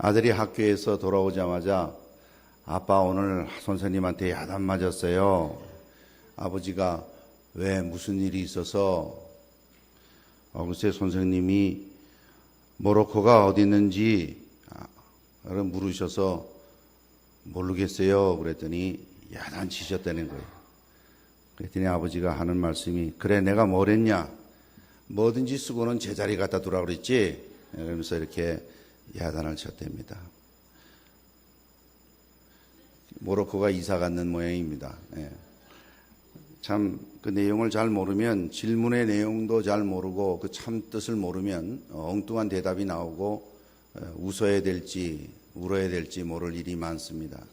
아들이 학교에서 돌아오자마자 아빠 오늘 선생님한테 야단 맞았어요. 아버지가 왜 무슨 일이 있어서? 글쎄 선생님이 모로코가 어디 있는지 물으셔서 모르겠어요. 그랬더니 야단치셨다는 거예요. 그랬더니 아버지가 하는 말씀이 그래 내가 뭐랬냐? 뭐든지 쓰고는 제자리 갖다 두라고 그랬지? 그러면서 이렇게 야단을 쳤답니다. 모로코가 이사 갔는 모양입니다. 참 그 내용을 잘 모르면 질문의 내용도 잘 모르고 그 참 뜻을 모르면 엉뚱한 대답이 나오고 웃어야 될지 울어야 될지 모를 일이 많습니다.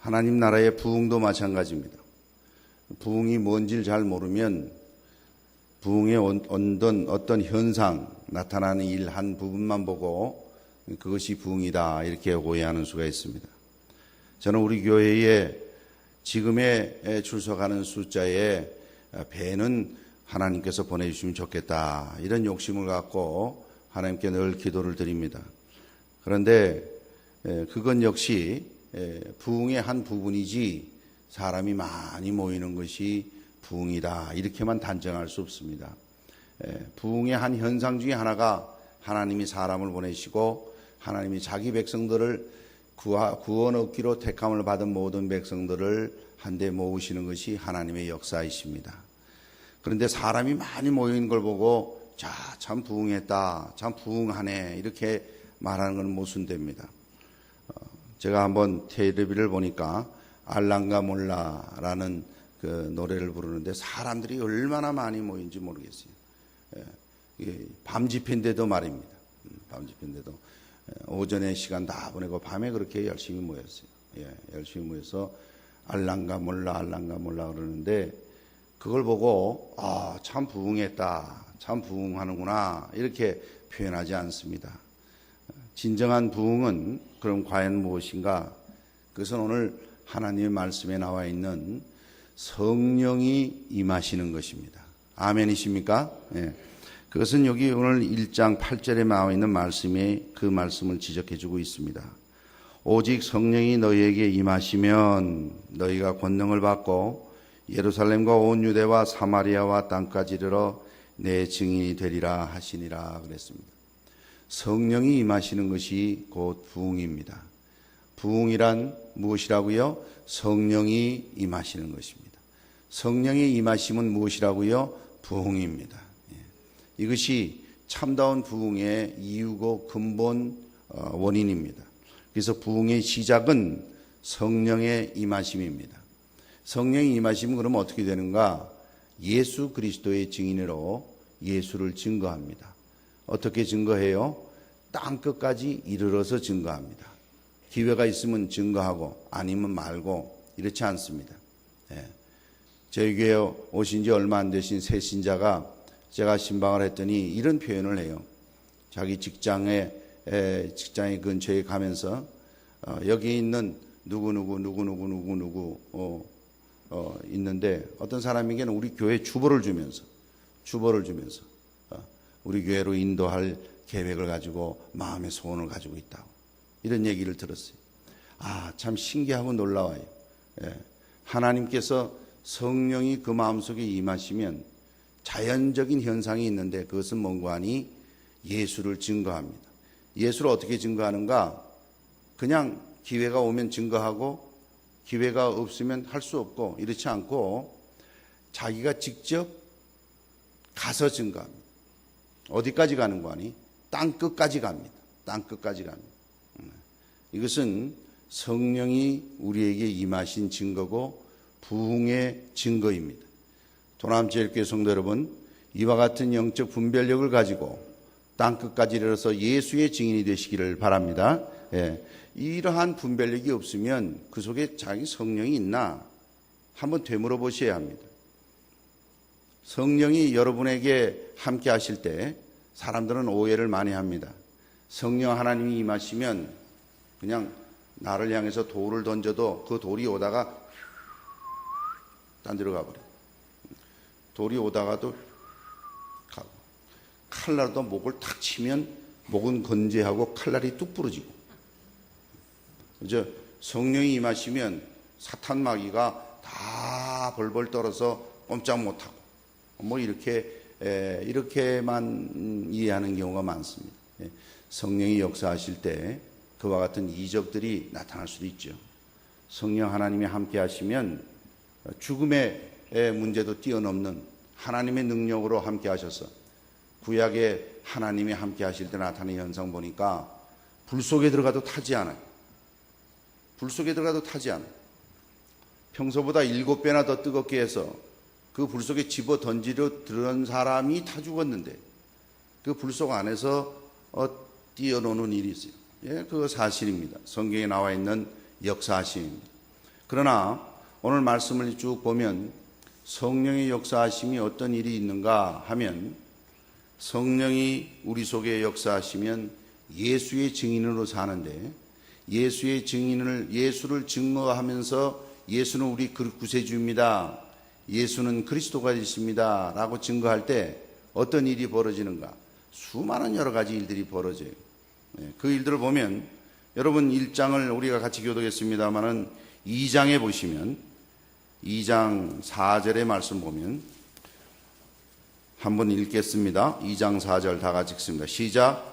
하나님 나라의 부흥도 마찬가지입니다. 부흥이 뭔지를 잘 모르면 부흥의 어떤 현상, 나타나는 일 한 부분만 보고 그것이 부흥이다 이렇게 오해하는 수가 있습니다. 저는 우리 교회에 지금의 출석하는 숫자에 배는 하나님께서 보내주시면 좋겠다 이런 욕심을 갖고 하나님께 늘 기도를 드립니다. 그런데 그건 역시 부흥의 한 부분이지 사람이 많이 모이는 것이 부흥이다 이렇게만 단정할 수 없습니다. 부흥의 한 현상 중에 하나가 하나님이 사람을 보내시고 하나님이 자기 백성들을 구원 얻기로 택함을 받은 모든 백성들을 한데 모으시는 것이 하나님의 역사이십니다. 그런데 사람이 많이 모이는 걸 보고 자, 참 부흥했다, 참 부흥하네 이렇게 말하는 건 모순됩니다. 제가 한번 텔레비를 보니까 알랑가 몰라라는 그 노래를 부르는데 사람들이 얼마나 많이 모인지 모르겠어요. 밤 집회인데도 말입니다. 밤 집회인데도 오전에 시간 다 보내고 밤에 그렇게 열심히 모였어요. 열심히 모여서 알랑가 몰라 그러는데 그걸 보고 참 부흥했다, 참 부흥하는구나 이렇게 표현하지 않습니다. 진정한 부흥은 그럼 과연 무엇인가? 그것은 오늘 하나님의 말씀에 나와 있는 성령이 임하시는 것입니다. 아멘이십니까? 그것은 여기 오늘 1장 8절에 나와 있는 말씀에 그 말씀을 지적해 주고 있습니다. 오직 성령이 너희에게 임하시면 너희가 권능을 받고 예루살렘과 온 유대와 사마리아와 땅까지 이르러 내 증인이 되리라 하시니라 그랬습니다. 성령이 임하시는 것이 곧 부흥입니다. 부흥이란 무엇이라고요? 성령이 임하시는 것입니다. 성령이 임하심은 무엇이라고요? 부흥입니다. 이것이 참다운 부흥의 이유고 근본 원인입니다. 그래서 부흥의 시작은 성령의 임하심입니다. 성령의 임하심은 그러면 어떻게 되는가? 예수 그리스도의 증인으로 예수를 증거합니다. 어떻게 증거해요? 땅 끝까지 이르러서 증거합니다. 기회가 있으면 증거하고 아니면 말고 이렇지 않습니다. 저희 교회에 오신 지 얼마 안 되신 새 신자가 제가 신방을 했더니 이런 표현을 해요. 자기 직장의 근처에 가면서 여기 있는 누구 있는데 어떤 사람에게는 우리 교회 주보를 주면서 우리 교회로 인도할 계획을 가지고 마음의 소원을 가지고 있다고 이런 얘기를 들었어요. 참 신기하고 놀라워요. 하나님께서 성령이 그 마음속에 임하시면 자연적인 현상이 있는데 그것은 뭔가 하니 예수를 증거합니다. 예수를 어떻게 증거하는가? 그냥 기회가 오면 증거하고 기회가 없으면 할 수 없고 이렇지 않고 자기가 직접 가서 증거합니다. 어디까지 가는 거 아니? 땅 끝까지 갑니다. 땅 끝까지 갑니다. 이것은 성령이 우리에게 임하신 증거고 부흥의 증거입니다. 도남제일교회 성도 여러분, 이와 같은 영적 분별력을 가지고 땅 끝까지 이르러서 예수의 증인이 되시기를 바랍니다. 이러한 분별력이 없으면 그 속에 자기 성령이 있나 한번 되물어 보셔야 합니다. 성령이 여러분에게 함께 하실 때 사람들은 오해를 많이 합니다. 성령 하나님이 임하시면 그냥 나를 향해서 돌을 던져도 그 돌이 오다가 딴 데로 가버려요. 돌이 오다가도 가고 칼날도 목을 탁 치면 목은 건재하고 칼날이 뚝 부러지고. 그죠? 성령이 임하시면 사탄 마귀가 다 벌벌 떨어서 꼼짝 못하고 뭐 이렇게만 이해하는 경우가 많습니다. 성령이 역사하실 때 그와 같은 이적들이 나타날 수도 있죠. 성령 하나님이 함께 하시면 죽음의 문제도 뛰어넘는 하나님의 능력으로 함께 하셔서 구약에 하나님이 함께 하실 때 나타나는 현상 보니까 불 속에 들어가도 타지 않아요. 불 속에 들어가도 타지 않아요. 평소보다 7배나 더 뜨겁게 해서 그 불 속에 집어 던지려 들은 사람이 타 죽었는데 그 불 속 안에서 뛰어노는 일이 있어요. 예, 그거 사실입니다. 성경에 나와 있는 역사하심입니다. 그러나 오늘 말씀을 쭉 보면 성령의 역사하심이 어떤 일이 있는가 하면 성령이 우리 속에 역사하시면 예수의 증인으로 사는데 예수를 증거하면서 예수는 우리 구세주입니다. 예수는 그리스도가 되십니다. 라고 증거할 때 어떤 일이 벌어지는가? 수많은 여러 가지 일들이 벌어져요. 그 일들을 보면 여러분 1장을 우리가 같이 교독했습니다마는 2장에 보시면 2장 4절의 말씀 보면 한번 읽겠습니다. 2장 4절 다 같이 읽습니다. 시작.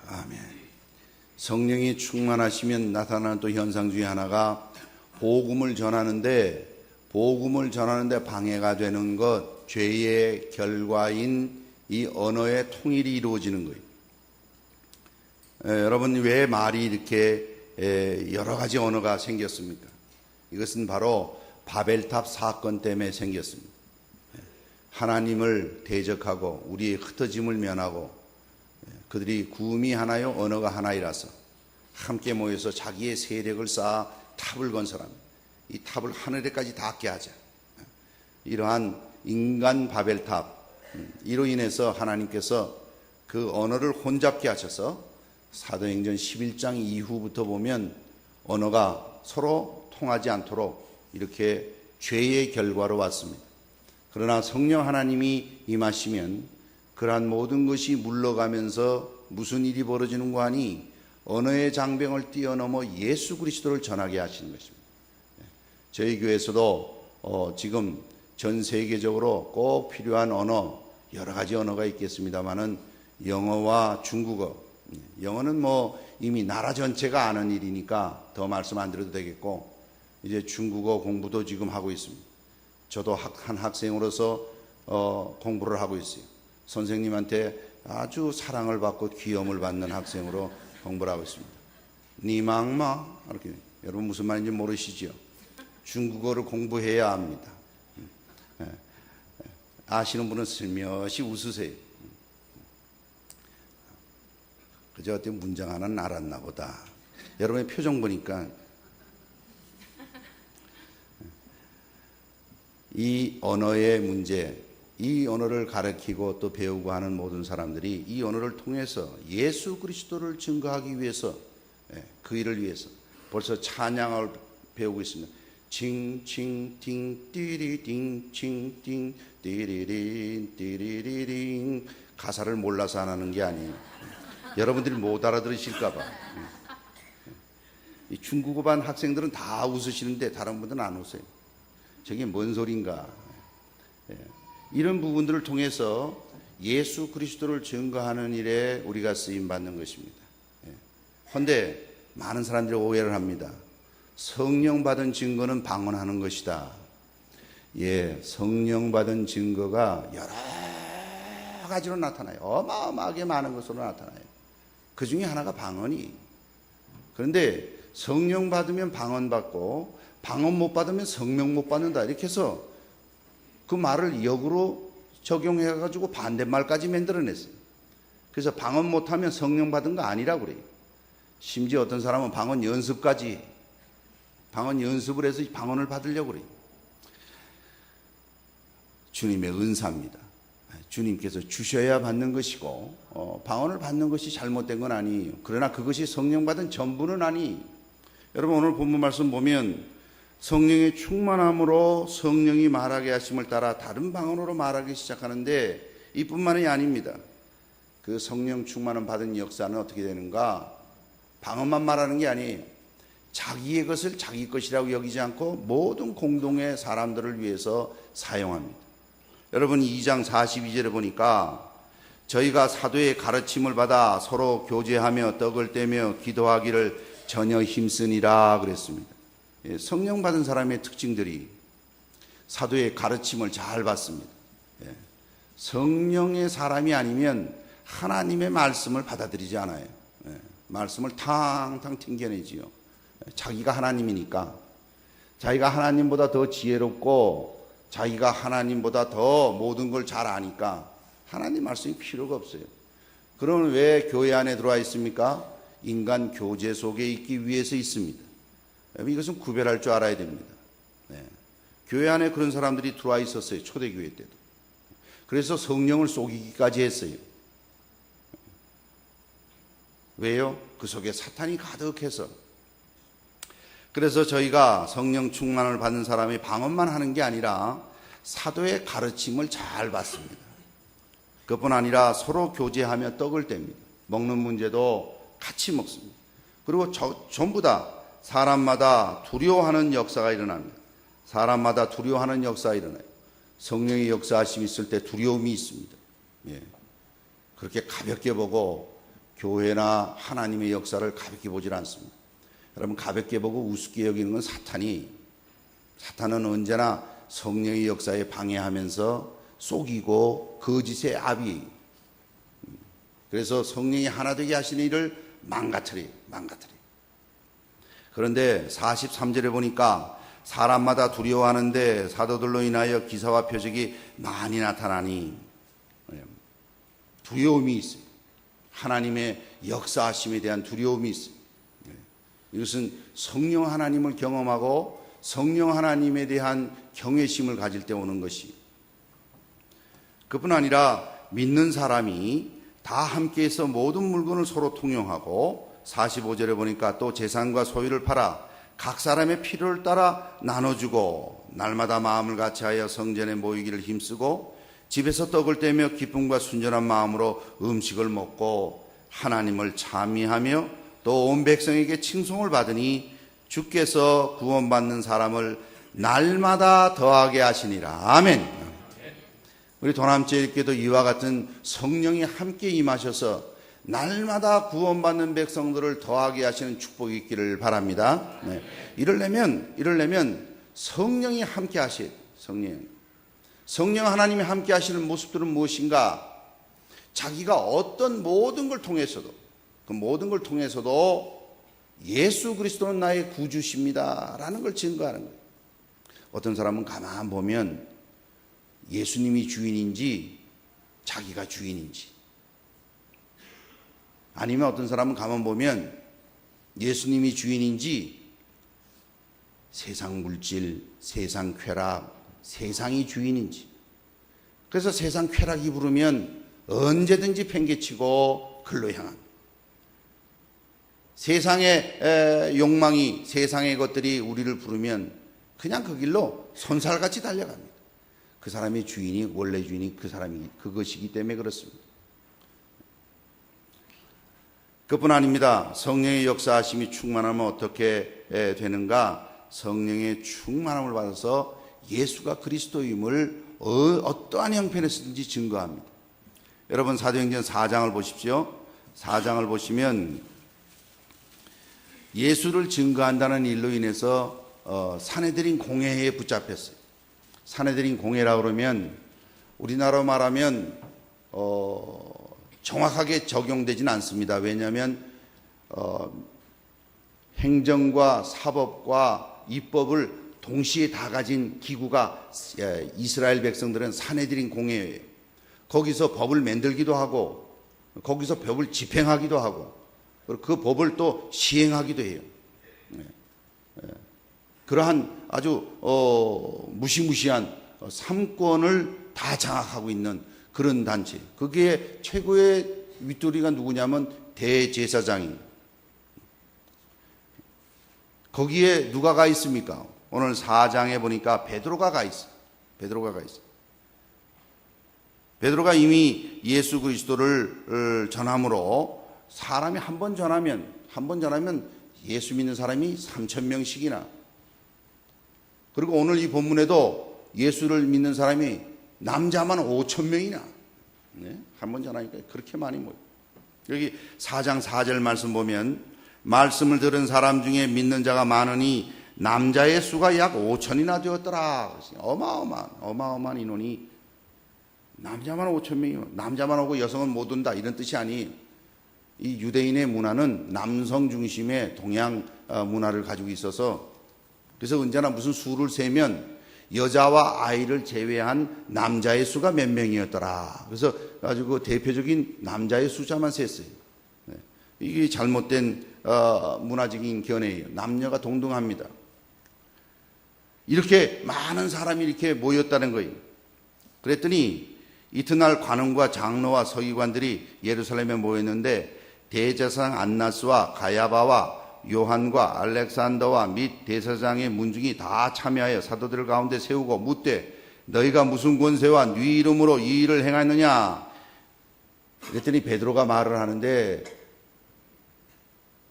아멘. 성령이 충만하시면 나타나는 또 현상 중에 하나가 복음을 전하는데 방해가 되는 것, 죄의 결과인 이 언어의 통일이 이루어지는 거예요. 여러분 왜 말이 이렇게 여러 가지 언어가 생겼습니까? 이것은 바로 바벨탑 사건 때문에 생겼습니다. 하나님을 대적하고 우리의 흩어짐을 면하고 그들이 구음이 하나요 언어가 하나이라서 함께 모여서 자기의 세력을 쌓아 탑을 건설합니다. 이 탑을 하늘에까지 닿게 하자. 이러한 인간 바벨탑 이로 인해서 하나님께서 그 언어를 혼잡게 하셔서 사도행전 11장 이후부터 보면 언어가 서로 통하지 않도록 이렇게 죄의 결과로 왔습니다. 그러나 성령 하나님이 임하시면 그러한 모든 것이 물러가면서 무슨 일이 벌어지는가 하니 언어의 장벽을 뛰어넘어 예수 그리스도를 전하게 하시는 것입니다. 저희 교회에서도 지금 전 세계적으로 꼭 필요한 언어 여러 가지 언어가 있겠습니다만은 영어와 중국어, 영어는 뭐 이미 나라 전체가 아는 일이니까 더 말씀 안 드려도 되겠고 이제 중국어 공부도 지금 하고 있습니다. 저도 한 학생으로서 공부를 하고 있어요. 선생님한테 아주 사랑을 받고 귀염을 받는 학생으로 공부를 하고 있습니다. 니망마 이렇게 여러분 무슨 말인지 모르시죠? 중국어를 공부해야 합니다. 아시는 분은 슬며시 웃으세요. 그저 어떤 문장 하나는 알았나 보다. 여러분의 표정 보니까 이 언어의 문제, 이 언어를 가르치고 또 배우고 하는 모든 사람들이 이 언어를 통해서 예수 그리스도를 증거하기 위해서 그 일을 위해서 벌써 찬양을 배우고 있습니다. 칭칭팅 띠리딩 칭팅 띠리린 띠리리링 가사를 몰라서 안 하는 게 아니에요. 여러분들이 못 알아들으실까 봐. 이 중국어반 학생들은 다 웃으시는데 다른 분들은 안 웃어요. 저게 뭔 소린가. 이런 부분들을 통해서 예수 그리스도를 증거하는 일에 우리가 쓰임받는 것입니다. 그런데 많은 사람들이 오해를 합니다. 성령 받은 증거는 방언하는 것이다. 성령 받은 증거가 여러 가지로 나타나요. 어마어마하게 많은 것으로 나타나요. 그 중에 하나가 방언이. 그런데 성령 받으면 방언 받고 방언 못 받으면 성령 못 받는다. 이렇게 해서 그 말을 역으로 적용해가지고 반대말까지 만들어냈어요. 그래서 방언 못하면 성령 받은 거 아니라고 그래요. 심지어 어떤 사람은 방언 연습까지 방언 연습을 해서 방언을 받으려고 그래요. 주님의 은사입니다. 주님께서 주셔야 받는 것이고 방언을 받는 것이 잘못된 건 아니에요. 그러나 그것이 성령 받은 전부는 아니에요. 여러분 오늘 본문 말씀 보면 성령의 충만함으로 성령이 말하게 하심을 따라 다른 방언으로 말하기 시작하는데 이뿐만이 아닙니다. 그 성령 충만함 받은 역사는 어떻게 되는가? 방언만 말하는 게 아니에요. 자기의 것을 자기 것이라고 여기지 않고 모든 공동의 사람들을 위해서 사용합니다. 여러분 2장 42절에 보니까 저희가 사도의 가르침을 받아 서로 교제하며 떡을 떼며 기도하기를 전혀 힘쓰니라 그랬습니다. 성령 받은 사람의 특징들이 사도의 가르침을 잘 받습니다. 성령의 사람이 아니면 하나님의 말씀을 받아들이지 않아요. 말씀을 탕탕 튕겨내지요. 자기가 하나님이니까, 자기가 하나님보다 더 지혜롭고 자기가 하나님보다 더 모든 걸 잘 아니까 하나님 말씀이 필요가 없어요. 그러면 왜 교회 안에 들어와 있습니까? 인간 교제 속에 있기 위해서 있습니다. 이것은 구별할 줄 알아야 됩니다. 교회 안에 그런 사람들이 들어와 있었어요. 초대교회 때도. 그래서 성령을 속이기까지 했어요. 왜요? 그 속에 사탄이 가득해서. 그래서 저희가 성령 충만을 받는 사람이 방언만 하는 게 아니라 사도의 가르침을 잘 받습니다. 그뿐 아니라 서로 교제하며 떡을 뗍니다. 먹는 문제도 같이 먹습니다. 그리고 전부 다 사람마다 두려워하는 역사가 일어납니다. 사람마다 두려워하는 역사가 일어나요. 성령의 역사하심이 있을 때 두려움이 있습니다. 그렇게 가볍게 보고 교회나 하나님의 역사를 가볍게 보질 않습니다. 여러분 가볍게 보고 우습게 여기는 건 사탄은 언제나 성령의 역사에 방해하면서 속이고 거짓의 아비. 그래서 성령이 하나 되게 하시는 일을 망가뜨려요. 그런데 43절에 보니까 사람마다 두려워하는데 사도들로 인하여 기사와 표적이 많이 나타나니 두려움이 있어요. 하나님의 역사하심에 대한 두려움이 있어요. 이것은 성령 하나님을 경험하고 성령 하나님에 대한 경외심을 가질 때 오는 것이. 그뿐 아니라 믿는 사람이 다 함께해서 모든 물건을 서로 통용하고 45절에 보니까 또 재산과 소유를 팔아 각 사람의 필요를 따라 나눠주고 날마다 마음을 같이하여 성전에 모이기를 힘쓰고 집에서 떡을 떼며 기쁨과 순전한 마음으로 음식을 먹고 하나님을 찬미하며 또 온 백성에게 칭송을 받으니 주께서 구원받는 사람을 날마다 더하게 하시니라. 아멘. 우리 도남제일교회도 이와 같은 성령이 함께 임하셔서 날마다 구원받는 백성들을 더하게 하시는 축복이 있기를 바랍니다. 이러려면 성령이 함께 하셔야 돼요. 성령 하나님이 함께 하시는 모습들은 무엇인가? 자기가 어떤 모든 걸 통해서도 그 모든 걸 통해서도 예수 그리스도는 나의 구주십니다 라는 걸 증거하는 거예요. 어떤 사람은 가만 보면 예수님이 주인인지 자기가 주인인지, 아니면 어떤 사람은 가만 보면 예수님이 주인인지 세상 물질, 세상 쾌락, 세상이 주인인지. 그래서 세상 쾌락이 부르면 언제든지 팽개치고 글로 향합니다. 세상의 욕망이, 세상의 것들이 우리를 부르면 그냥 그 길로 손살같이 달려갑니다. 그 사람의 주인이, 원래 주인이 그 사람이 그것이기 때문에 그렇습니다. 그뿐 아닙니다. 성령의 역사하심이 충만하면 어떻게 되는가? 성령의 충만함을 받아서 예수가 그리스도임을 어떠한 형편에서든지 증거합니다. 여러분 사도행전 4장을 보십시오. 4장을 보시면 예수를 증거한다는 일로 인해서 산헤드린 공회에 붙잡혔어요. 산헤드린 공회라고 그러면 우리나라로 말하면 정확하게 적용되지는 않습니다. 왜냐하면 행정과 사법과 입법을 동시에 다 가진 기구가 이스라엘 백성들은 산헤드린 공회예요. 거기서 법을 만들기도 하고 거기서 법을 집행하기도 하고 그 법을 또 시행하기도 해요. 그러한 아주 무시무시한 삼권을 다 장악하고 있는 그런 단체. 그게 최고의 윗도리가 누구냐면 대제사장입니다. 거기에 누가 가 있습니까? 오늘 4장에 보니까 베드로가 가 있어. 베드로가 이미 예수 그리스도를 전함으로 사람이 한 번 전하면 예수 믿는 사람이 3,000명씩이나. 그리고 오늘 이 본문에도 예수를 믿는 사람이 남자만 5,000명이나. 네? 한 번 전하니까 그렇게 많이 모여. 여기 4장 4절 말씀 보면 말씀을 들은 사람 중에 믿는 자가 많으니 남자의 수가 약 5,000이나 되었더라. 어마어마한 인원이 남자만 5,000명이면 남자만 오고 여성은 못 온다 이런 뜻이 아니. 이 유대인의 문화는 남성 중심의 동양 문화를 가지고 있어서 그래서 언제나 무슨 수를 세면 여자와 아이를 제외한 남자의 수가 몇 명이었더라. 그래서 아주 그 대표적인 남자의 숫자만 셌어요. 네. 이게 잘못된 문화적인 견해예요. 남녀가 동등합니다. 이렇게 많은 사람이 이렇게 모였다는 거예요. 그랬더니 이튿날 관원과 장로와 서기관들이 예루살렘에 모였는데 대제사장 안나스와 가야바와 요한과 알렉산더와 및 대제사장의 문중이 다 참여하여 사도들 가운데 세우고 묻되 너희가 무슨 권세와 네 이름으로 이 일을 행하느냐. 그랬더니 베드로가 말을 하는데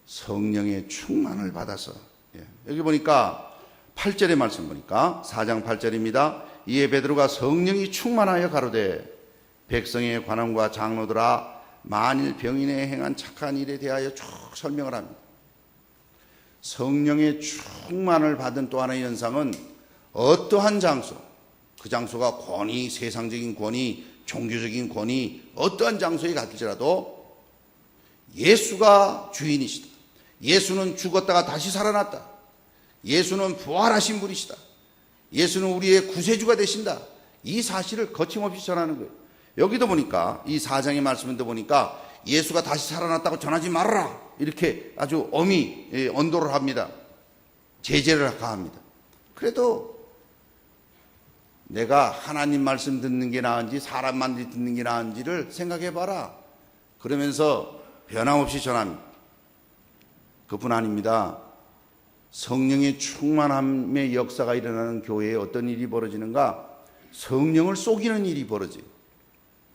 성령의 충만을 받아서 여기 보니까 8절의 말씀 보니까 4장 8절입니다. 이에 베드로가 성령이 충만하여 가로되 백성의 관원과 장로들아 만일 병인에 행한 착한 일에 대하여 쭉 설명을 합니다. 성령의 충만을 받은 또 하나의 현상은 어떠한 장소, 그 장소가 권위, 세상적인 권위, 종교적인 권위, 어떠한 장소에 갔을지라도 예수가 주인이시다. 예수는 죽었다가 다시 살아났다. 예수는 부활하신 분이시다. 예수는 우리의 구세주가 되신다. 이 사실을 거침없이 전하는 거예요. 여기도 보니까 이 4장의 말씀도 보니까 예수가 다시 살아났다고 전하지 말아라 이렇게 아주 엄히 언도를 합니다. 제재를 가합니다. 그래도 내가 하나님 말씀 듣는 게 나은지 사람 말 듣는 게 나은지를 생각해 봐라. 그러면서 변함없이 전합니다. 그뿐 아닙니다. 성령의 충만함의 역사가 일어나는 교회에 어떤 일이 벌어지는가? 성령을 속이는 일이 벌어져요.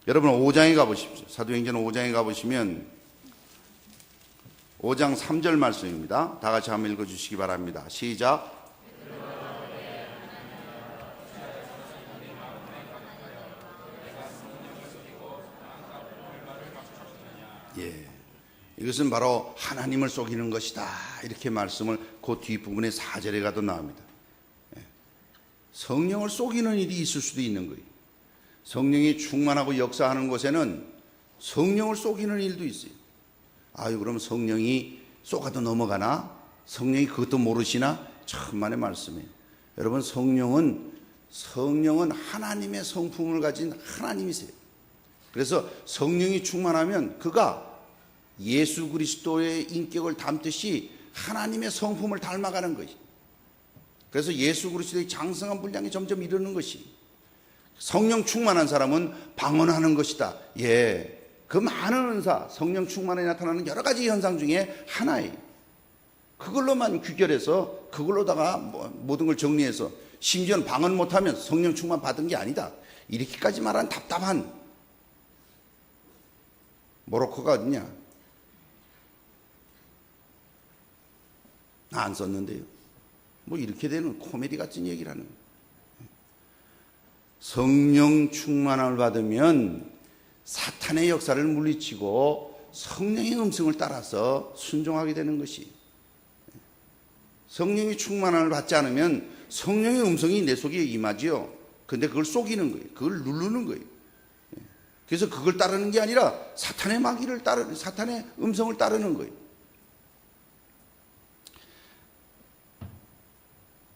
여러분 5장에 가보십시오. 사도행전 5장에 가보시면 5장 3절 말씀입니다. 다 같이 한번 읽어주시기 바랍니다. 시작. 예, 이것은 바로 하나님을 속이는 것이다. 이렇게 말씀을 그 뒷부분의 4절에 가도 나옵니다. 예. 성령을 속이는 일이 있을 수도 있는 거예요. 성령이 충만하고 역사하는 곳에는 성령을 속이는 일도 있어요. 아유, 그럼 성령이 속아도 넘어가나? 성령이 그것도 모르시나? 천만의 말씀이에요. 여러분, 성령은 하나님의 성품을 가진 하나님이세요. 그래서 성령이 충만하면 그가 예수 그리스도의 인격을 담듯이 하나님의 성품을 닮아가는 것이. 그래서 예수 그리스도의 장성한 분량이 점점 이르는 것이. 성령 충만한 사람은 방언하는 것이다. 예, 그 많은 은사, 성령 충만에 나타나는 여러 가지 현상 중에 하나예요. 그걸로만 귀결해서 그걸로다가 모든 걸 정리해서 심지어는 방언 못하면 성령 충만 받은 게 아니다. 이렇게까지 말하는 답답한 모로코가 어디냐? 나 안 썼는데요. 뭐 이렇게 되는 코미디 같은 얘기를 하는 거예요. 성령 충만함을 받으면 사탄의 역사를 물리치고 성령의 음성을 따라서 순종하게 되는 것이. 성령이 충만함을 받지 않으면 성령의 음성이 내 속에 임하지요. 근데 그걸 속이는 거예요. 그걸 누르는 거예요. 그래서 그걸 따르는 게 아니라 사탄의 마귀를 사탄의 음성을 따르는 거예요.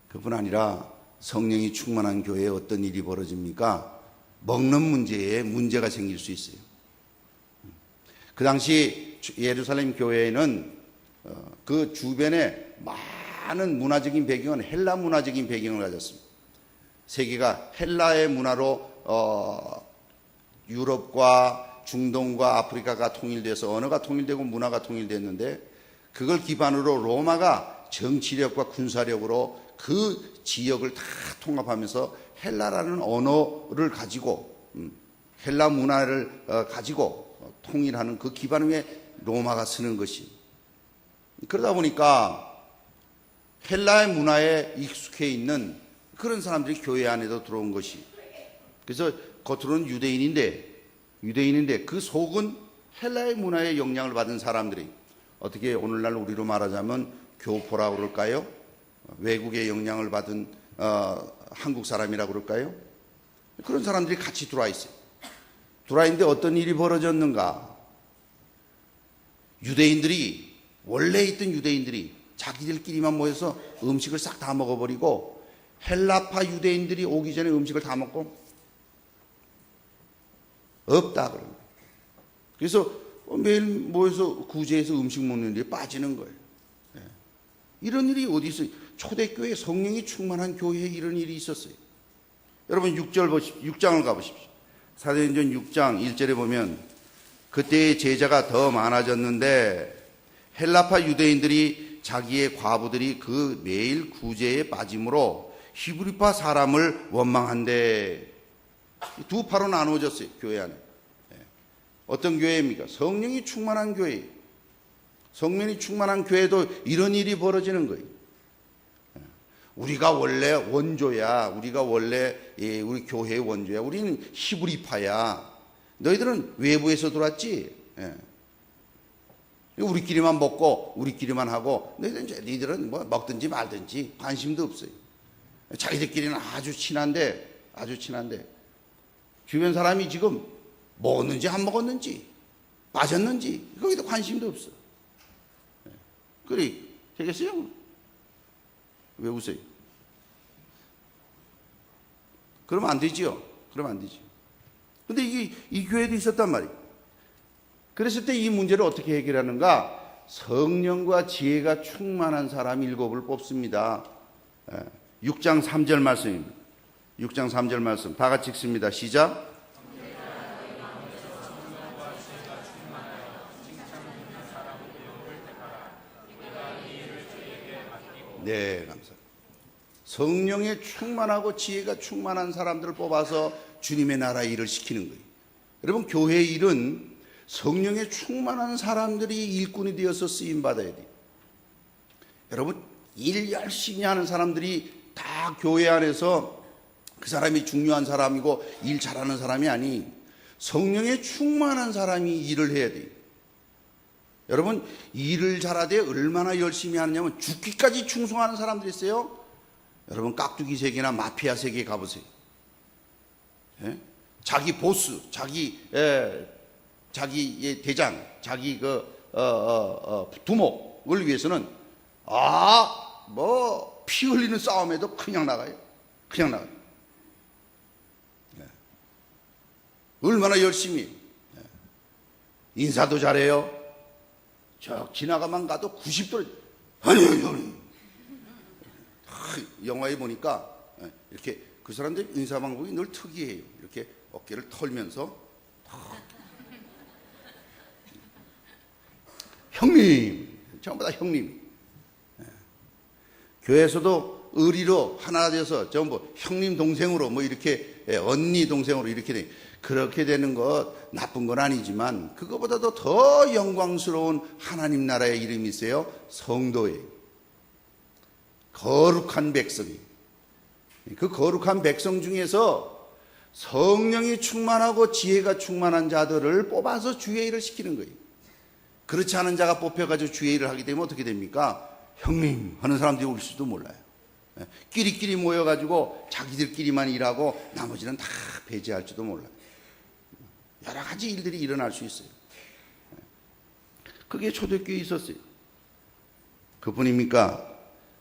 그뿐 아니라 성령이 충만한 교회에 어떤 일이 벌어집니까? 먹는 문제에 문제가 생길 수 있어요. 그 당시 예루살렘 교회에는 그 주변에 많은 문화적인 배경은 헬라 문화적인 배경을 가졌습니다. 세계가 헬라의 문화로 유럽과 중동과 아프리카가 통일돼서 언어가 통일되고 문화가 통일됐는데 그걸 기반으로 로마가 정치력과 군사력으로 그 지역을 다 통합하면서 헬라라는 언어를 가지고 헬라 문화를 가지고 통일하는 그 기반 위에 로마가 서는 것이. 그러다 보니까 헬라의 문화에 익숙해 있는 그런 사람들이 교회 안에도 들어온 것이. 그래서 겉으로는 유대인인데 그 속은 헬라의 문화에 영향을 받은 사람들이, 어떻게 오늘날 우리로 말하자면 교포라고 그럴까요? 외국의 영향을 받은 한국 사람이라고 그럴까요? 그런 사람들이 같이 들어와 있어요. 들어와 있는데 어떤 일이 벌어졌는가? 원래 있던 유대인들이 자기들끼리만 모여서 음식을 싹 다 먹어버리고, 헬라파 유대인들이 오기 전에 음식을 다 먹고 없다 그런 거예요. 그래서 매일 모여서 구제해서 음식 먹는 일이 빠지는 거예요. 이런 일이 어디 있어요? 초대교회 성령이 충만한 교회에 이런 일이 있었어요. 여러분 6장을 가보십시오. 사도행전 6장 1절에 보면, 그때의 제자가 더 많아졌는데 헬라파 유대인들이 자기의 과부들이 그 매일 구제에 빠짐으로 히브리파 사람을 원망한대. 두 파로 나누어졌어요, 교회 안에. 어떤 교회입니까? 성령이 충만한 교회. 성령이 충만한 교회도 이런 일이 벌어지는 거예요. 우리가 원래 원조야. 우리가 원래 우리 교회의 원조야. 우리는 히브리파야. 너희들은 외부에서 들어왔지. 우리끼리만 먹고 우리끼리만 하고, 너희들은 뭐 먹든지 말든지 관심도 없어요. 자기들끼리는 아주 친한데 주변 사람이 지금 먹었는지 안 먹었는지 빠졌는지 거기도 관심도 없어. 그래 되겠어요? 왜 웃어요? 그러면 안 되지요. 그러면 안 되지. 근데 이 교회도 있었단 말이에요. 그랬을 때 이 문제를 어떻게 해결하는가? 성령과 지혜가 충만한 사람 7을 뽑습니다. 6장 3절 말씀입니다. 6장 3절 말씀 다 같이 읽습니다. 시작. 네, 감사합니다. 성령에 충만하고 지혜가 충만한 사람들을 뽑아서 주님의 나라 일을 시키는 거예요. 여러분, 교회의 일은 성령에 충만한 사람들이 일꾼이 되어서 쓰임받아야 돼요. 여러분, 일 열심히 하는 사람들이 다 교회 안에서 그 사람이 중요한 사람이고 일 잘하는 사람이 아니, 성령에 충만한 사람이 일을 해야 돼요. 여러분, 일을 잘하되 얼마나 열심히 하느냐면 죽기까지 충성하는 사람들이 있어요. 여러분, 깍두기 세계나 마피아 세계에 가보세요. 자기 보스, 자기의 대장, 자기 두목을 위해서는 피 흘리는 싸움에도 그냥 나가요. 얼마나 열심히. 인사도 잘해요. 저 지나가만 가도 90도 아니. 영화에 보니까 이렇게 그 사람들 인사 방법이 늘 특이해요. 이렇게 어깨를 털면서 형님, 전부 다 형님. 교회에서도 의리로 하나 돼서 전부 형님 동생으로 뭐 이렇게 언니 동생으로 이렇게 돼. 그렇게 되는 것 나쁜 건 아니지만 그거보다도 더 영광스러운 하나님 나라의 이름이 있어요. 성도예요. 거룩한 백성이. 그 거룩한 백성 중에서 성령이 충만하고 지혜가 충만한 자들을 뽑아서 주의 일을 시키는 거예요. 그렇지 않은 자가 뽑혀가지고 주의 일을 하게 되면 어떻게 됩니까? 형님 하는 사람들이 올 수도 몰라요. 끼리끼리 모여가지고 자기들끼리만 일하고 나머지는 다 배제할지도 몰라요. 여러 가지 일들이 일어날 수 있어요. 그게 초대교회에 있었어요. 그뿐입니까?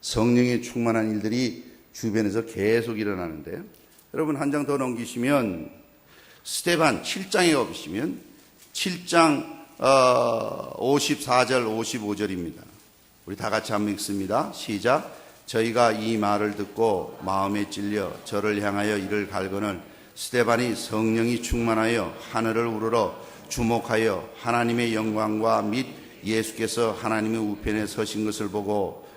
성령의 충만한 일들이 주변에서 계속 일어나는데요. 여러분 한 장 더 넘기시면 스데반 7장에 가보시면 7장 54절 55절입니다. 우리 다 같이 한번 읽습니다. 시작. 저희가 이 말을 듣고 마음에 찔려 저를 향하여 이를 갈거늘 스데반이 성령이 충만하여 하늘을 우러러 주목하여 하나님의 영광과 및 예수께서 하나님의 우편에 서신 것을 보고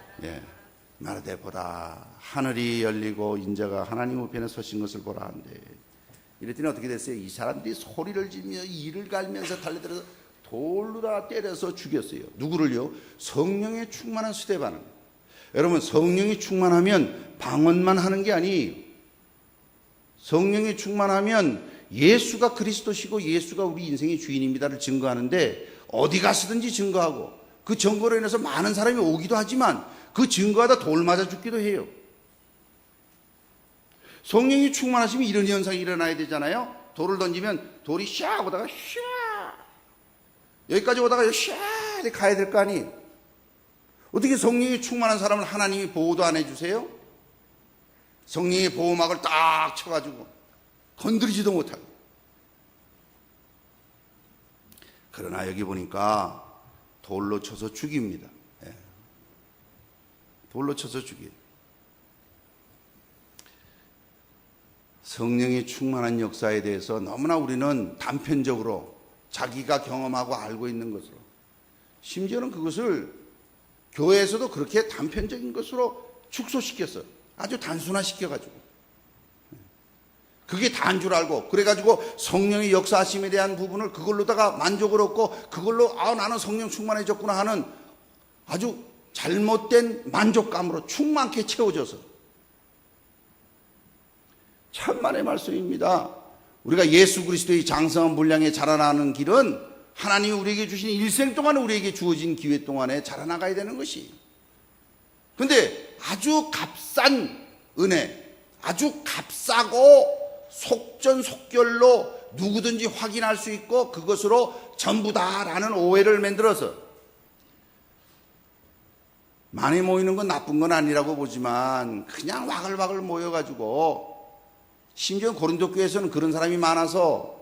말하되 보라 하늘이 열리고 인자가 하나님 우편에 서신 것을 보라 한데, 이랬더니 어떻게 됐어요? 이 사람들이 소리를 지르며 이를 갈면서 달려들어서 돌로 다 때려서 죽였어요. 누구를요? 성령에 충만한 스데반을. 여러분, 성령이 충만하면 방언만 하는 게 아니에요. 성령이 충만하면 예수가 그리스도시고 예수가 우리 인생의 주인입니다를 증거하는데, 어디 가서든지 증거하고, 그 증거로 인해서 많은 사람이 오기도 하지만 그 증거하다 돌 맞아 죽기도 해요. 성령이 충만하시면 이런 현상이 일어나야 되잖아요. 돌을 던지면 돌이 샥 오다가 샥 여기까지 오다가 샥 이렇게 가야 될 거 아니에요. 어떻게 성령이 충만한 사람을 하나님이 보호도 안 해주세요? 성령의 보호막을 딱 쳐가지고 건드리지도 못하고. 그러나 여기 보니까 돌로 쳐서 죽입니다. 돌로 쳐서 죽여요. 성령의 충만한 역사에 대해서 너무나 우리는 단편적으로 자기가 경험하고 알고 있는 것으로, 심지어는 그것을 교회에서도 그렇게 단편적인 것으로 축소시켰어요. 아주 단순화시켜가지고. 그게 다인 줄 알고, 그래가지고 성령의 역사하심에 대한 부분을 그걸로다가 만족을 얻고, 그걸로 나는 성령 충만해졌구나 하는 아주 잘못된 만족감으로 충만케 채워져서. 천만의 말씀입니다. 우리가 예수 그리스도의 장성한 분량에 자라나는 길은 하나님이 우리에게 주신 일생 동안 우리에게 주어진 기회 동안에 자라나가야 되는 것이. 근데 아주 값싼 은혜, 아주 값싸고 속전속결로 누구든지 확인할 수 있고 그것으로 전부다라는 오해를 만들어서, 많이 모이는 건 나쁜 건 아니라고 보지만 그냥 와글와글 모여가지고, 심지어 고린도 교회에서는 그런 사람이 많아서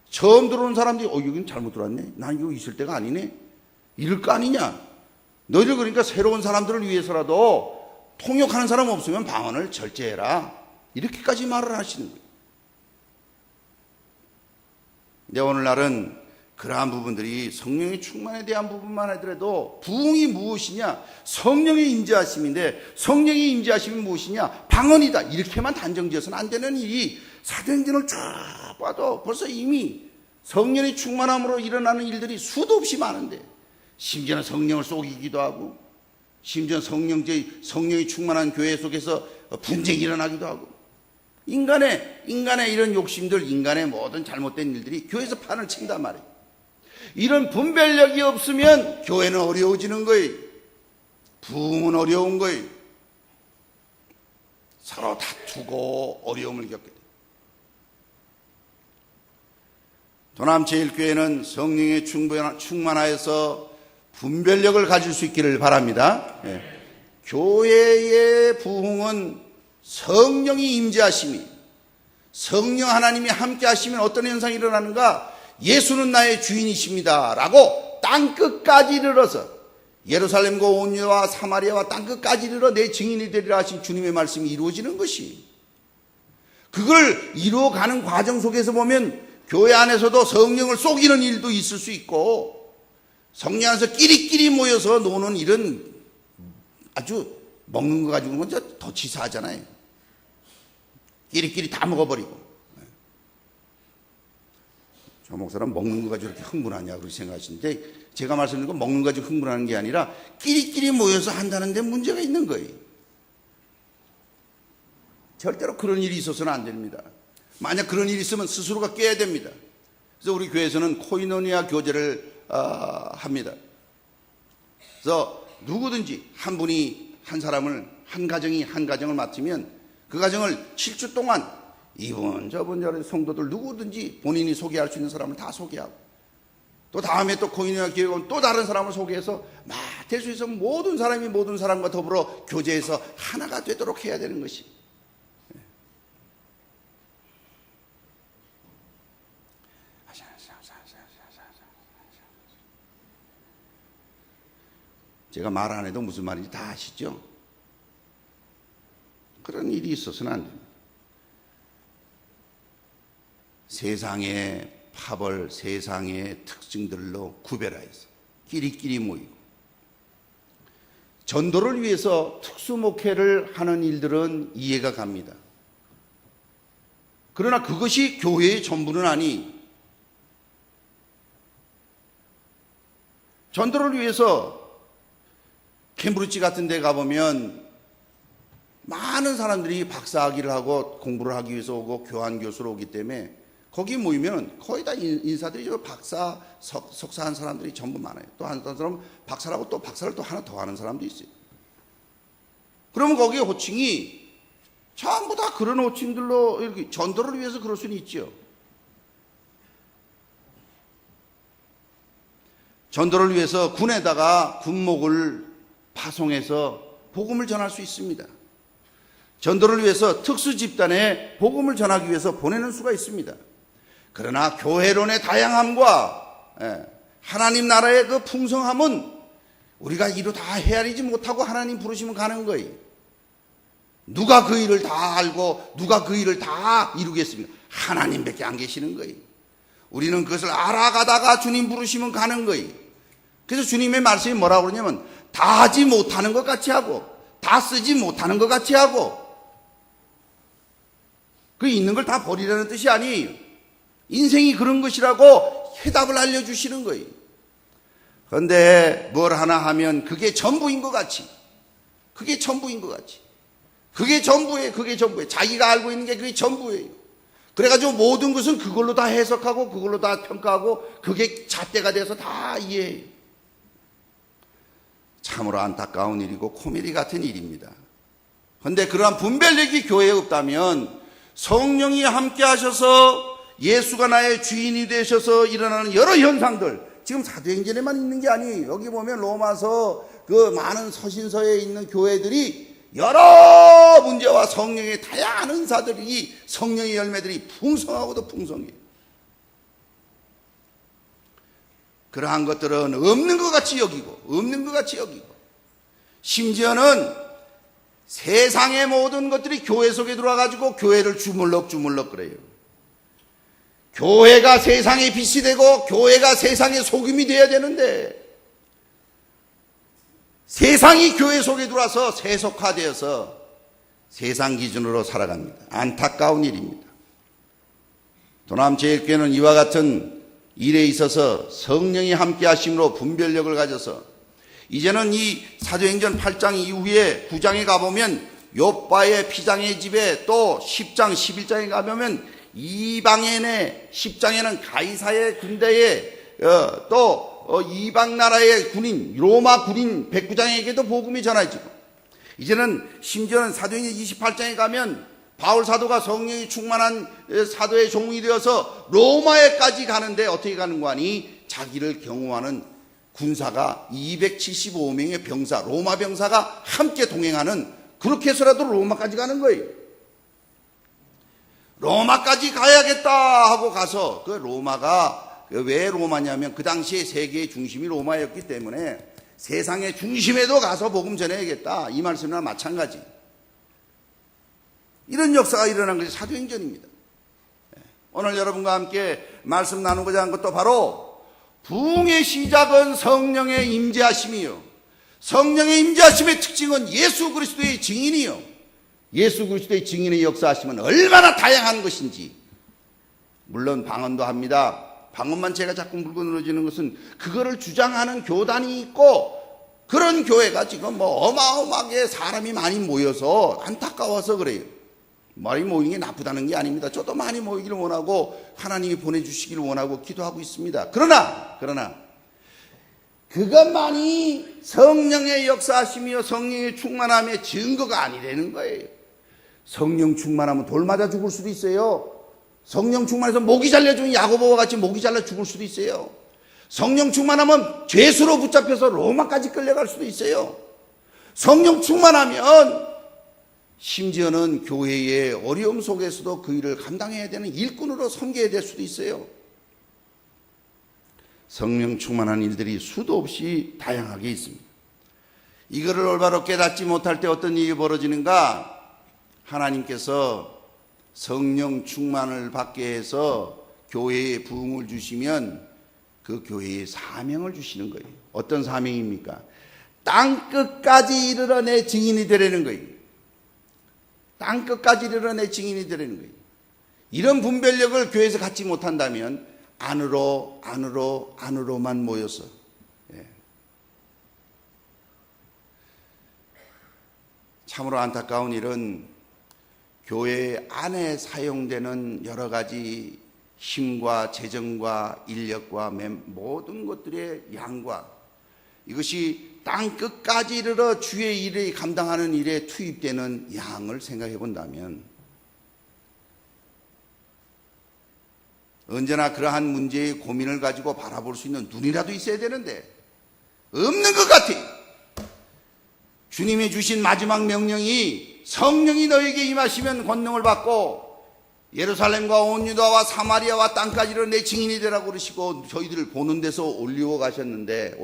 처음 들어오는 사람들이 여긴 잘못 들어왔네, 난 이거 있을 때가 아니네, 이럴 거 아니냐. 너희들 그러니까 새로운 사람들을 위해서라도 통역하는 사람 없으면 방언을 절제해라, 이렇게까지 말을 하시는 거예요. 근데 오늘날은 그러한 부분들이 성령의 충만에 대한 부분만 하더라도, 부흥이 무엇이냐, 성령의 임재하심인데 성령의 임재하심이 무엇이냐, 방언이다, 이렇게만 단정지어서는 안 되는 일이, 사도행전을 쭉 봐도 벌써 이미 성령의 충만함으로 일어나는 일들이 수도 없이 많은데, 심지어는 성령을 속이기도 하고, 심지어 성령이 충만한 교회 속에서 분쟁이 일어나기도 하고, 인간의 이런 욕심들, 인간의 모든 잘못된 일들이 교회에서 판을 친단 말이에요. 이런 분별력이 없으면 교회는 어려워지는 거예요. 부흥은 어려운 거예요. 서로 다투고 어려움을 겪게 돼요. 도남제일교회는 성령에 충만하여서 분별력을 가질 수 있기를 바랍니다. 교회의 부흥은 성령이 임재하심이, 성령 하나님이 함께 하시면 어떤 현상이 일어나는가? 예수는 나의 주인이십니다 라고 땅끝까지 이르러서, 예루살렘과 온 유다와 사마리아와 땅끝까지 이르러 내 증인이 되리라 하신 주님의 말씀이 이루어지는 것이, 그걸 이루어가는 과정 속에서 보면 교회 안에서도 성령을 속이는 일도 있을 수 있고, 성령 안에서 끼리끼리 모여서 노는 일은 아주 먹는 거 가지고는 더 치사하잖아요. 끼리끼리 다 먹어버리고. 저 목사는 먹는 거 가지고 이렇게 흥분하냐 그렇게 생각하시는데, 제가 말씀드린 건 먹는 거 가지고 흥분하는 게 아니라 끼리끼리 모여서 한다는 데 문제가 있는 거예요. 절대로 그런 일이 있어서는 안 됩니다. 만약 그런 일이 있으면 스스로가 깨야 됩니다. 그래서 우리 교회에서는 코이노니아 교제를 합니다. 그래서 누구든지 한 분이 한 사람을, 한 가정을 맡으면 그 가정을 7주 동안 이분 저분 저런 성도들 누구든지 본인이 소개할 수 있는 사람을 다 소개하고, 또 다음에 또 코이노니아 교회 온 또 다른 사람을 소개해서 막 될 수 있어 모든 사람이 모든 사람과 더불어 교제해서 하나가 되도록 해야 되는 것이. 제가 말 안 해도 무슨 말인지 다 아시죠? 그런 일이 있어서는 안 됩니다. 세상의 파벌, 세상의 특징들로 구별하여서 끼리끼리 모이고, 전도를 위해서 특수목회를 하는 일들은 이해가 갑니다. 그러나 그것이 교회의 전부는 아니. 전도를 위해서 캠브리지 같은 데 가보면 많은 사람들이 박사학위를 하고 공부를 하기 위해서 오고 교환교수로 오기 때문에 거기 모이면 거의 다 인사들이 박사, 석사한 사람들이 전부 많아요. 또 한 사람은 박사라고 또 박사를 또 하나 더 하는 사람도 있어요. 그러면 거기에 호칭이 전부 다 그런 호칭들로 이렇게 전도를 위해서 그럴 수는 있죠. 전도를 위해서 군에다가 군목을 파송해서 복음을 전할 수 있습니다. 전도를 위해서 특수 집단에 복음을 전하기 위해서 보내는 수가 있습니다. 그러나 교회론의 다양함과 하나님 나라의 그 풍성함은 우리가 이루 다 헤아리지 못하고 하나님 부르시면 가는 거예요. 누가 그 일을 다 알고 누가 그 일을 다 이루겠습니까? 하나님밖에 안 계시는 거예요. 우리는 그것을 알아가다가 주님 부르시면 가는 거예요. 그래서 주님의 말씀이 뭐라고 그러냐면 다 하지 못하는 것 같이 하고 다 쓰지 못하는 것 같이 하고 그 있는 걸 다 버리라는 뜻이 아니에요. 인생이 그런 것이라고 해답을 알려주시는 거예요. 그런데 뭘 하나 하면 그게 전부인 것 같이 그게 전부인 것 같이 그게 전부예요. 그게 전부예요. 자기가 알고 있는 게 그게 전부예요. 그래가지고 모든 것은 그걸로 다 해석하고 그걸로 다 평가하고 그게 잣대가 돼서 다 이해해요. 참으로 안타까운 일이고 코미디 같은 일입니다. 그런데 그러한 분별력이 교회에 없다면 성령이 함께 하셔서 예수가 나의 주인이 되셔서 일어나는 여러 현상들, 지금 사도행전에만 있는 게 아니에요. 여기 보면 로마서 그 많은 서신서에 있는 교회들이 여러 문제와 성령의 다양한 은사들이 성령의 열매들이 풍성하고도 풍성해요. 그러한 것들은 없는 것 같이 여기고 없는 것 같이 여기고 심지어는 세상의 모든 것들이 교회 속에 들어와가지고 교회를 주물럭주물럭 그래요. 교회가 세상의 빛이 되고 교회가 세상의 소금이 되어야 되는데 세상이 교회 속에 들어와서 세속화되어서 세상 기준으로 살아갑니다. 안타까운 일입니다. 도남제일교회는 이와 같은 일에 있어서 성령이 함께 하심으로 분별력을 가져서 이제는 이 사도행전 8장 이후에 9장에 가보면 욥바의 피장의 집에 또 10장 11장에 가보면 이방인의 10장에는 가이사의 군대에 또 이방 나라의 군인 로마 군인 109장에게도 복음이 전해지고 이제는 심지어는 사도행전 28장에 가면 바울 사도가 성령이 충만한 사도의 종이 되어서 로마에까지 가는데 어떻게 가는 거 아니? 자기를 경호하는 군사가 275명의 병사, 로마 병사가 함께 동행하는 그렇게 해서라도 로마까지 가는 거예요. 로마까지 가야겠다 하고 가서 그 로마가 왜 로마냐면 그 당시에 세계의 중심이 로마였기 때문에 세상의 중심에도 가서 복음 전해야겠다. 이 말씀이랑 마찬가지. 이런 역사가 일어난 것이 사도행전입니다. 오늘 여러분과 함께 말씀 나누고자 한 것도 바로 부흥의 시작은 성령의 임재하심이요. 성령의 임재하심의 특징은 예수 그리스도의 증인이요. 예수 그리스도의 증인의 역사하심은 얼마나 다양한 것인지. 물론 방언도 합니다. 방언만 제가 자꾸 물고 늘어지는 것은 그거를 주장하는 교단이 있고 그런 교회가 지금 뭐 어마어마하게 사람이 많이 모여서 안타까워서 그래요. 많이 모이는 게 나쁘다는 게 아닙니다. 저도 많이 모이기를 원하고 하나님이 보내주시기를 원하고 기도하고 있습니다. 그러나 그것만이 성령의 역사하심이요 성령의 충만함의 증거가 아니라는 거예요. 성령 충만하면 돌 맞아 죽을 수도 있어요. 성령 충만해서 목이 잘려 죽은 야고보와 같이 목이 잘려 죽을 수도 있어요. 성령 충만하면 죄수로 붙잡혀서 로마까지 끌려갈 수도 있어요. 성령 충만하면 심지어는 교회의 어려움 속에서도 그 일을 감당해야 되는 일꾼으로 섬겨야 될 수도 있어요. 성령 충만한 일들이 수도 없이 다양하게 있습니다. 이거를 올바로 깨닫지 못할 때 어떤 일이 벌어지는가? 하나님께서 성령 충만을 받게 해서 교회에 부흥을 주시면 그 교회에 사명을 주시는 거예요. 어떤 사명입니까? 땅 끝까지 이르러 내 증인이 되라는 거예요. 땅 끝까지 이르러 내 증인이 되라는 거예요. 이런 분별력을 교회에서 갖지 못한다면 안으로만 모여서, 참으로 안타까운 일은 교회 안에 사용되는 여러 가지 힘과 재정과 인력과 모든 것들의 양과 이것이 땅 끝까지 이르러 주의 일을 감당하는 일에 투입되는 양을 생각해 본다면 언제나 그러한 문제의 고민을 가지고 바라볼 수 있는 눈이라도 있어야 되는데 없는 것 같아요. 주님이 주신 마지막 명령이 성령이 너에게 임하시면 권능을 받고 예루살렘과 온 유다와 사마리아와 땅까지 이르러 내 증인이 되라고 그러시고 저희들을 보는 데서 올리워 가셨는데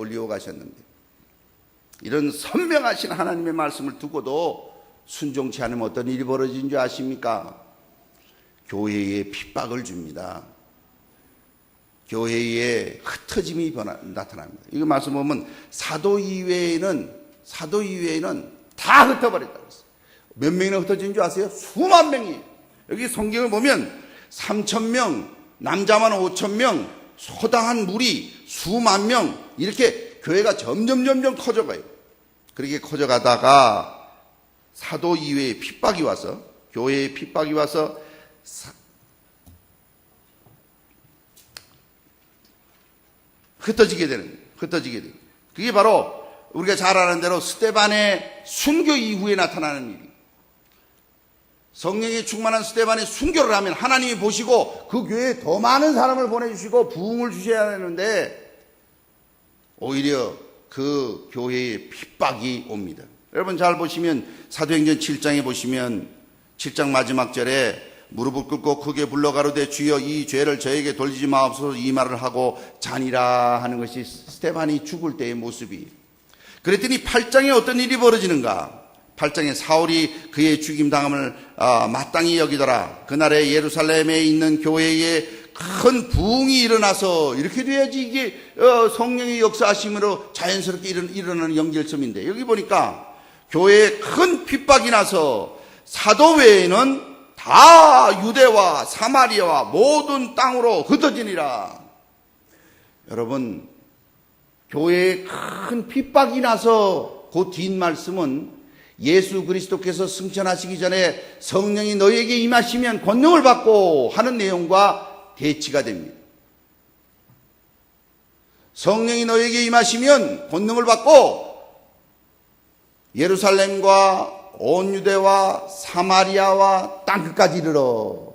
이런 선명하신 하나님의 말씀을 두고도 순종치 않으면 어떤 일이 벌어진 줄 아십니까? 교회에 핍박을 줍니다. 교회에 흩어짐이 나타납니다. 이거 말씀 보면 사도 이외에는 다 흩어버렸다고 했어요. 몇 명이나 흩어진 줄 아세요? 수만 명이. 여기 성경을 보면 3,000명, 남자만 5,000명, 소당한 무리 수만 명, 이렇게 교회가 점점 커져가요. 그렇게 커져가다가 사도 이외에 핍박이 와서, 교회에 핍박이 와서 흩어지게 되는 거예요. 그게 바로 우리가 잘 아는 대로 스데반의 순교 이후에 나타나는 일이에요. 성령이 충만한 스데반의 순교를 하면 하나님이 보시고 그 교회에 더 많은 사람을 보내주시고 부흥을 주셔야 하는데 오히려 그 교회에 핍박이 옵니다. 여러분 잘 보시면 사도행전 7장에 보시면 7장 마지막 절에 무릎을 꿇고 크게 불러 가로되 주여 이 죄를 저에게 돌리지 마옵소서 이 말을 하고 자니라 하는 것이 스데반이 죽을 때의 모습이. 그랬더니 8장에 어떤 일이 벌어지는가? 8장에 사울이 그의 죽임당함을 마땅히 여기더라. 그날에 예루살렘에 있는 교회에 큰 부흥이 일어나서 이렇게 돼야지 이게 성령의 역사하심으로 자연스럽게 일어나는 연결점인데 여기 보니까 교회에 큰 핍박이 나서 사도 외에는 다 유대와 사마리아와 모든 땅으로 흩어지니라. 여러분 교회에 큰 핍박이 나서 그 뒷말씀은 예수 그리스도께서 승천하시기 전에 성령이 너희에게 임하시면 권능을 받고 하는 내용과 대치가 됩니다. 성령이 너희에게 임하시면 권능을 받고 예루살렘과 온 유대와 사마리아와 땅끝까지 이르러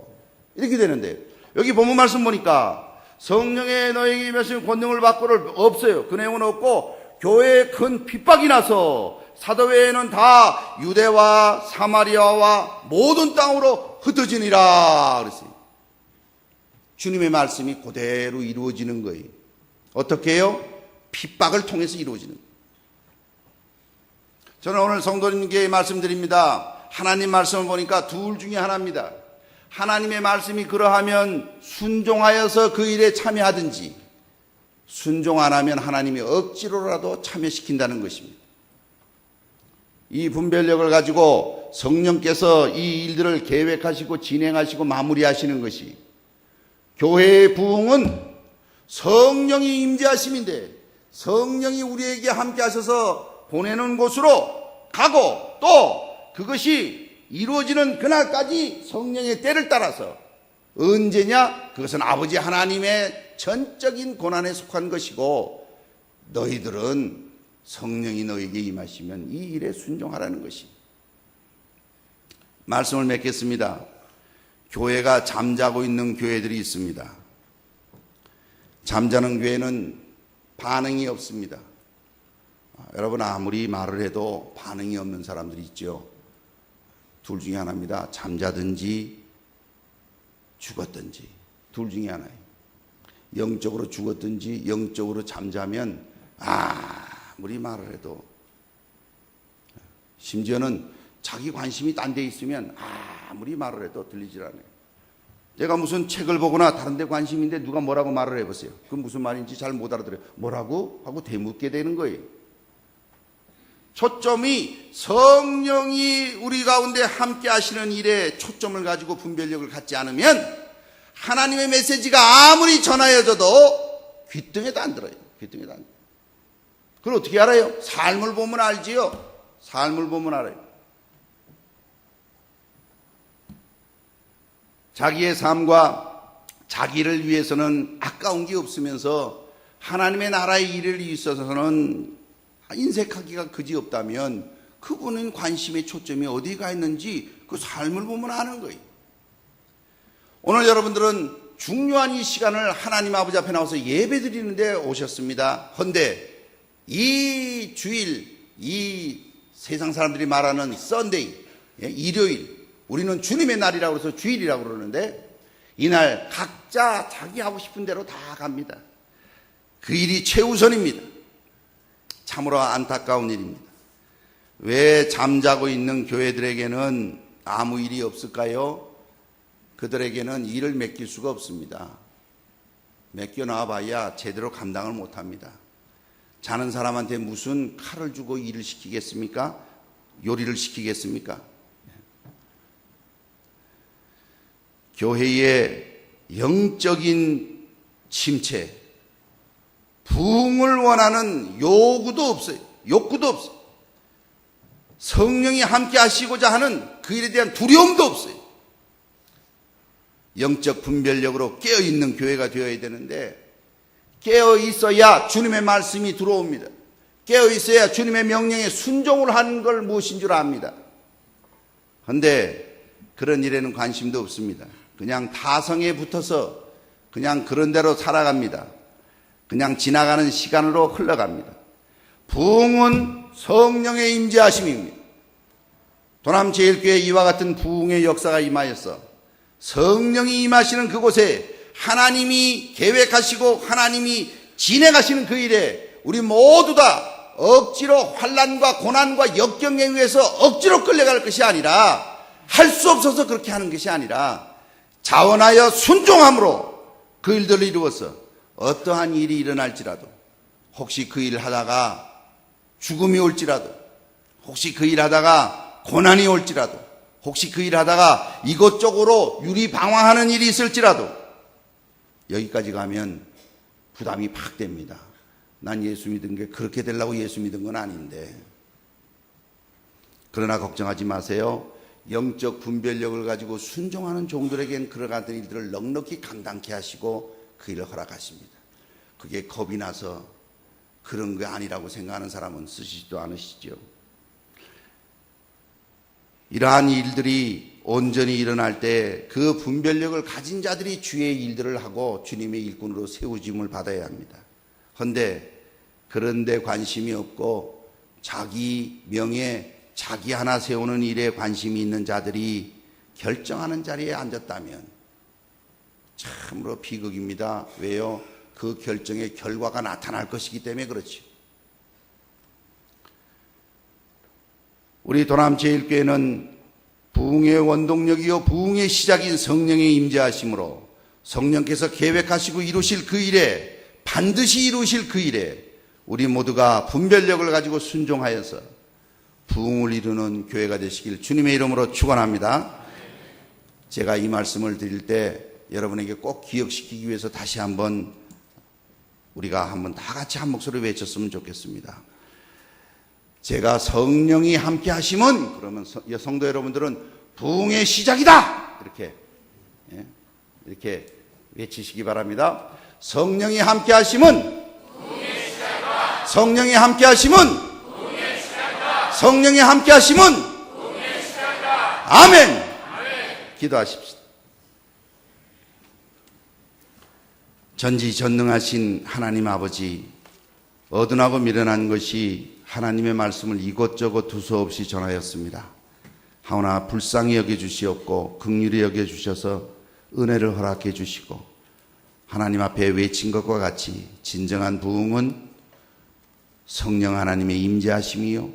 이렇게 되는데 여기 본문 말씀 보니까 성령의 너희에게 임하시면 권능을 받고를 없어요. 그 내용은 없고 교회에 큰 핍박이 나서 사도회에는 다 유대와 사마리아와 모든 땅으로 흩어지니라 그랬어요. 주님의 말씀이 그대로 이루어지는 거예요. 어떻게 해요? 핍박을 통해서 이루어지는 거예요. 저는 오늘 성도님께 말씀드립니다. 하나님 말씀을 보니까 둘 중에 하나입니다. 하나님의 말씀이 그러하면 순종하여서 그 일에 참여하든지 순종 안 하면 하나님이 억지로라도 참여시킨다는 것입니다. 이 분별력을 가지고 성령께서 이 일들을 계획하시고 진행하시고 마무리하시는 것이 교회의 부흥은 성령이 임재하심인데 성령이 우리에게 함께 하셔서 보내는 곳으로 가고 또 그것이 이루어지는 그날까지 성령의 때를 따라서 언제냐? 그것은 아버지 하나님의 전적인 권한에 속한 것이고 너희들은 성령이 너에게 임하시면 이 일에 순종하라는 것이. 말씀을 맺겠습니다. 교회가 잠자고 있는 교회들이 있습니다. 잠자는 교회는 반응이 없습니다. 여러분 아무리 말을 해도 반응이 없는 사람들이 있죠. 둘 중에 하나입니다. 잠자든지 죽었든지 둘 중에 하나예요. 영적으로 죽었든지 영적으로 잠자면 아무리 말을 해도 심지어는 자기 관심이 딴 데 있으면 아무리 말을 해도 들리질 않아요. 내가 무슨 책을 보거나 다른 데 관심인데 누가 뭐라고 말을 해보세요. 그건 무슨 말인지 잘 못 알아들어요. 뭐라고? 하고 되묻게 되는 거예요. 초점이 성령이 우리 가운데 함께 하시는 일에 초점을 가지고 분별력을 갖지 않으면 하나님의 메시지가 아무리 전하여져도 귀등에도 안 들어요. 귀등에도 안 들어요. 그걸 어떻게 알아요? 삶을 보면 알지요. 삶을 보면 알아요. 자기의 삶과 자기를 위해서는 아까운 게 없으면서 하나님의 나라의 일을 위해서는 인색하기가 그지없다면 그분은 관심의 초점이 어디 가 있는지 그 삶을 보면 아는 거예요. 오늘 여러분들은 중요한 이 시간을 하나님 아버지 앞에 나와서 예배 드리는데 오셨습니다. 헌데 이 주일, 이 세상 사람들이 말하는 썬데이, 일요일, 우리는 주님의 날이라고 해서 주일이라고 그러는데 이날 각자 자기 하고 싶은 대로 다 갑니다. 그 일이 최우선입니다. 참으로 안타까운 일입니다. 왜 잠자고 있는 교회들에게는 아무 일이 없을까요? 그들에게는 일을 맡길 수가 없습니다. 맡겨놔 봐야 제대로 감당을 못합니다. 자는 사람한테 무슨 칼을 주고 일을 시키겠습니까? 요리를 시키겠습니까? 교회의 영적인 침체, 부흥을 원하는 요구도 없어요. 욕구도 없어요. 성령이 함께 하시고자 하는 그 일에 대한 두려움도 없어요. 영적 분별력으로 깨어있는 교회가 되어야 되는데 깨어있어야 주님의 말씀이 들어옵니다. 깨어있어야 주님의 명령에 순종을 하는 걸 무엇인 줄 압니다. 그런데 그런 일에는 관심도 없습니다. 그냥 타성에 붙어서 그냥 그런 대로 살아갑니다. 그냥 지나가는 시간으로 흘러갑니다. 부흥은 성령의 임재하심입니다. 도남제일교회 이와 같은 부흥의 역사가 임하여서 성령이 임하시는 그곳에 하나님이 계획하시고 하나님이 진행하시는 그 일에 우리 모두 다 억지로 환난과 고난과 역경에 의해서 억지로 끌려갈 것이 아니라 할 수 없어서 그렇게 하는 것이 아니라 자원하여 순종함으로 그 일들을 이루어서 어떠한 일이 일어날지라도 혹시 그 일을 하다가 죽음이 올지라도 혹시 그 일을 하다가 고난이 올지라도 혹시 그 일을 하다가 이것저것으로 유리방황하는 일이 있을지라도 여기까지 가면 부담이 팍 됩니다. 난 예수 믿은 게 그렇게 되려고 예수 믿은 건 아닌데. 그러나 걱정하지 마세요. 영적 분별력을 가지고 순종하는 종들에겐 그러한 일들을 넉넉히 감당케 하시고 그 일을 허락하십니다. 그게 겁이 나서 그런 게 아니라고 생각하는 사람은 쓰시지도 않으시죠. 이러한 일들이 온전히 일어날 때 그 분별력을 가진 자들이 주의 일들을 하고 주님의 일꾼으로 세우짐을 받아야 합니다. 그런데 그런 데 관심이 없고 자기 명예, 자기 하나 세우는 일에 관심이 있는 자들이 결정하는 자리에 앉았다면 참으로 비극입니다. 왜요? 그 결정의 결과가 나타날 것이기 때문에 그렇죠. 우리 도남제일교회는 부흥의 원동력이요 부흥의 시작인 성령의 임재하심으로 성령께서 계획하시고 이루실 그 일에 반드시 이루실 그 일에 우리 모두가 분별력을 가지고 순종하여서 부흥을 이루는 교회가 되시길 주님의 이름으로 축원합니다. 제가 이 말씀을 드릴 때 여러분에게 꼭 기억시키기 위해서 다시 한번 우리가 한번 다 같이 한 목소리 외쳤으면 좋겠습니다. 제가 성령이 함께 하시면 그러면 성도 여러분들은 부흥의 시작이다 이렇게 외치시기 바랍니다. 성령이 함께 하시면 부흥의 시작이다. 성령이 함께 하시면 부흥의 시작이다. 성령이 함께 하시면 부흥의 시작이다. 아멘. 아멘. 기도하십시다. 전지전능하신 하나님 아버지, 어둔하고 미련한 것이 하나님의 말씀을 이것저것 두서없이 전하였습니다. 하오나 불쌍히 여겨주시옵고 긍휼히 여겨주셔서 은혜를 허락해 주시고 하나님 앞에 외친 것과 같이 진정한 부흥은 성령 하나님의 임재하심이요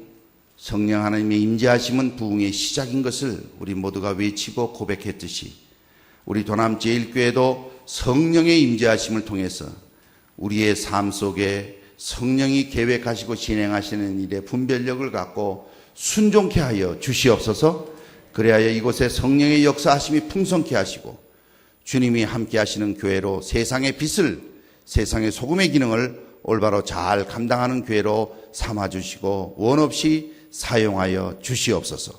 성령 하나님의 임재하심은 부흥의 시작인 것을 우리 모두가 외치고 고백했듯이 우리 도남제일교회도 성령의 임재하심을 통해서 우리의 삶 속에 성령이 계획하시고 진행하시는 일에 분별력을 갖고 순종케 하여 주시옵소서. 그래야 이곳에 성령의 역사하심이 풍성케 하시고 주님이 함께 하시는 교회로 세상의 빛을, 세상의 소금의 기능을 올바로 잘 감당하는 교회로 삼아주시고 원 없이 사용하여 주시옵소서.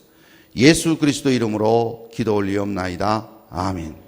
예수 그리스도 이름으로 기도 올리옵나이다. 아멘.